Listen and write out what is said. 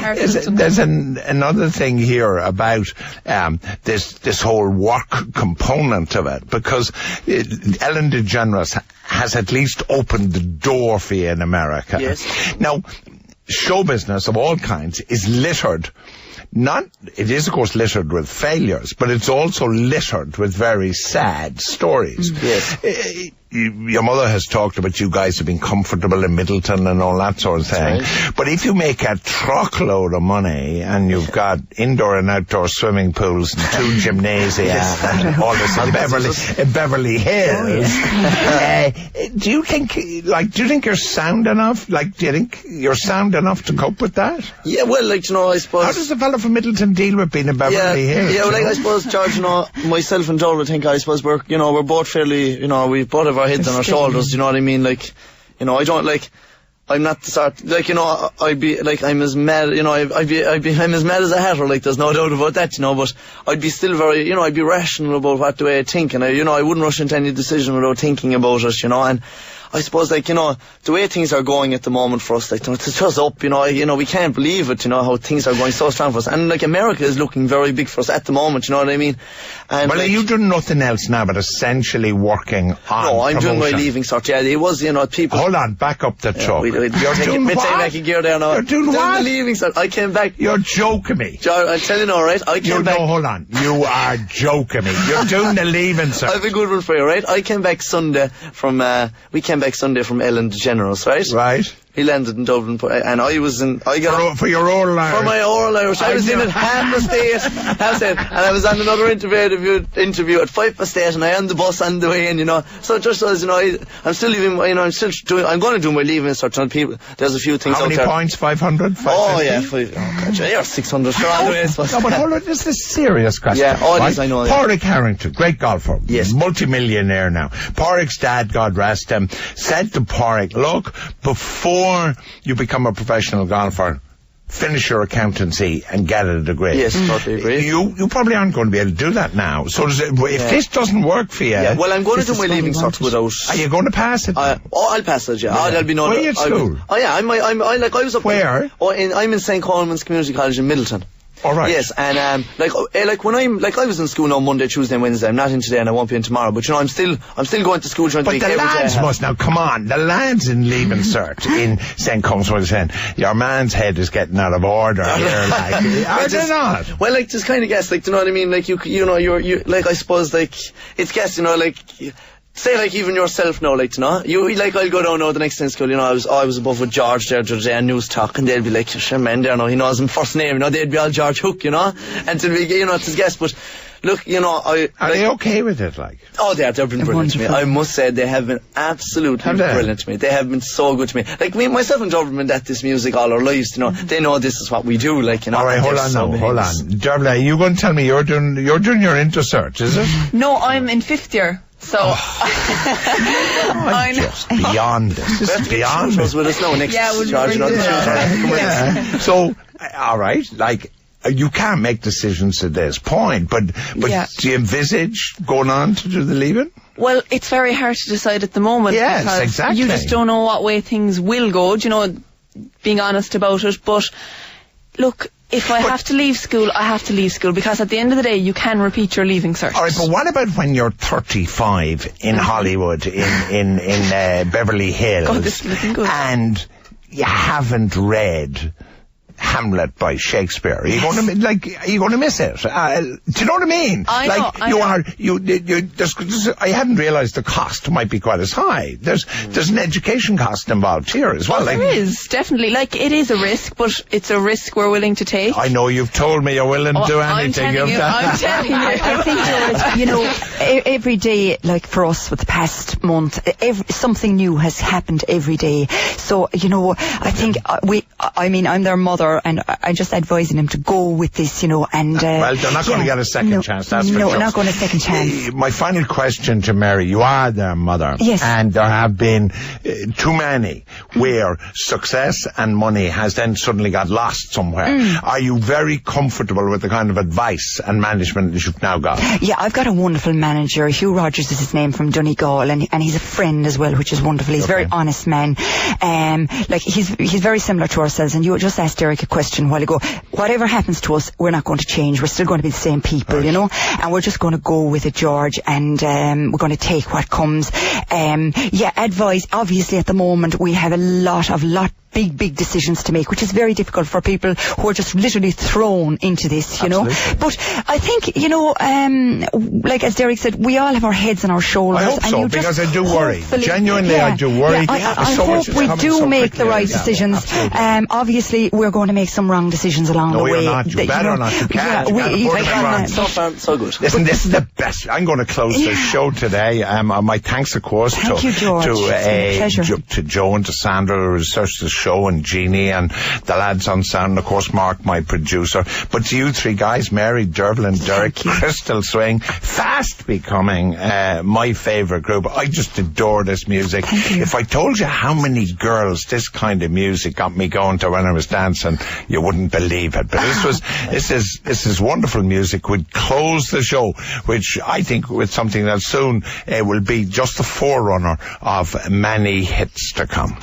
There's another thing here about this whole work component of it, because Ellen DeGeneres has at least opened the door for you in America. Yes. Now, show business of all kinds is littered. It is of course littered with failures, but it's also littered with very sad stories. Yes. Your mother has talked about you guys have been comfortable in Middleton and all that sort of thing. Right. But if you make a truckload of money and you've got indoor and outdoor swimming pools and 2 gymnasia and all this in Beverly Hills, do you think you're sound enough? Do you think you're sound enough to cope with that? Yeah, well, I suppose. How does a fellow from Middleton deal with being in Beverly Hills? Yeah, well, I suppose, George, myself and Dervla think, I suppose we're both fairly, we both have our heads on our shoulders, you know what I mean? I don't I'm not the sort, I'd be, I'm as mad, I'm as mad as a hatter, there's no doubt about that, but I'd be still very, I'd be rational about what the way I think, and I wouldn't rush into any decision without thinking about it, and I suppose, the way things are going at the moment for us, it's just up, we can't believe it, how things are going so strong for us. And, America is looking very big for us at the moment, you know what I mean? And, well, are you doing nothing else now but essentially working on No, I'm promotion? doing my leaving cert, yeah. It was, people... Hold on, back up the truck. You're doing what? Back a gear there now. You're doing what? The leaving cert. I came back... You're joking me. I'm telling you, alright? I came back... No, hold on. You are joking me. You're doing the leaving cert. I have a good one for you, right? I came back Sunday from... we came back Sunday from Ellen DeGeneres, right? Right. He landed in Dublin, and I was in... For your oral Irish. For my oral Irish. I was in at 1:30, and I was on another interview at 5:30, and I on the bus on the way in, So just as, I'm still leaving, I'm going to do my leaving cert on people. There's a few things out there. How many points? 500? 550? Oh, yeah. You're 600. Sure, no, but hold on, this is a serious question. Yeah, right? I know. Pádraig Harrington, great golfer. Yes. Multi-millionaire now. Pádraig's dad, God rest him, said to Pádraig, look, before you become a professional golfer, finish your accountancy and get a degree. Yes, totally agree. You probably aren't going to be able to do that now. So if this doesn't work for you... Yeah, well, I'm going to do my leaving cert without... Are you going to pass it? I'll pass it, yeah. There'll be no... Where are you at school? I was up... Where? I'm in St. Coleman's Community College in Middleton. All right. Yes, and when I was in school now Monday, Tuesday, and Wednesday. I'm not in today, and I won't be in tomorrow. But I'm still going to school during the week. But the lads must now come on. The lads in leaving cert in St. Combs were saying your man's head is getting out of order. Are they not? Well, just kind of guess, you know what I mean? You I suppose, it's guess, say even yourself now, I'll go down now the next day in school, I was above with George there the other day on Newstalk, and they'll be like, sure man there now, he knows him first name, they'd be all George Hook, and to be, it's his guess, but look, Are they okay with it, Oh, they've been brilliant to me. I must say, they have been absolutely brilliant to me. They have been so good to me. Myself and George have been at this music all our lives, They know this is what we do, All right, hold on. Dervla, are you going to tell me you're doing your inter-cert, is it? No, I'm in 5th year. So I'm just beyond this. This is beyond this. With us now next So, all right, you can't make decisions at this point, but do you envisage going on to do the leaving? Well, it's very hard to decide at the moment. Yes, because exactly. You just don't know what way things will go, being honest about it. But look, if I have to leave school, I have to leave school, because at the end of the day, you can repeat your leaving cert. All right, but what about when you're 35 in Hollywood, in Beverly Hills, God, this is looking good. And you haven't read Hamlet by Shakespeare? Are you going to miss it? Do you know what I mean? I know. I hadn't realised the cost might be quite as high. There's an education cost involved here as well. There is, definitely. It is a risk, but it's a risk we're willing to take. I know you've told me you're willing to do anything. I'm telling you. I think, George, every day, for us with the past month, something new has happened every day. So, I think I'm their mother, and I'm just advising them to go with this, and... well, they're not going to get a second chance, that's for sure. No, not going to second chance. My final question to Mary, you are their mother. Yes. And there have been too many where success and money has then suddenly got lost somewhere. Are you very comfortable with the kind of advice and management that you've now got? Yeah, I've got a wonderful manager. Hugh Rogers is his name, from Donegal, and he's a friend as well, which is wonderful. He's a very honest man. He's very similar to ourselves, and you just asked there Derek a question a while ago. Whatever happens to us, we're not going to change. We're still going to be the same people, Right. you know, and we're just going to go with it, George, and we're going to take what comes. Advice. Obviously, at the moment, we have a lot big decisions to make, which is very difficult for people who are just literally thrown into this, you know. But I think, you know, like as Derek said, we all have our heads on our shoulders. I hope and so, you because just I do worry. hopefully- Genuinely, I do worry. I So much hope is we coming do so make the quickly. right Yeah, decisions. absolutely. Obviously, we're going to make some wrong decisions along No, the way. you're not. You that, better know, not. You can't. You can't afford to be wrong. So far, so good. Listen, this is the best. I'm going to close the show today. My thanks, of course, Thank you, George. It's been a pleasure. to Joe and to Sandra, who researched the show, and Jeannie and the lads on sound, and of course Mark, my producer. But to you three guys, Mary, Dervla and Derek, Crystal Swing, fast becoming my favourite group. I just adore this music. If I told you how many girls this kind of music got me going to when I was dancing, you wouldn't believe it. But this is wonderful music. We'd close the show, which I think with something that soon will be just the forerunner of many hits to come.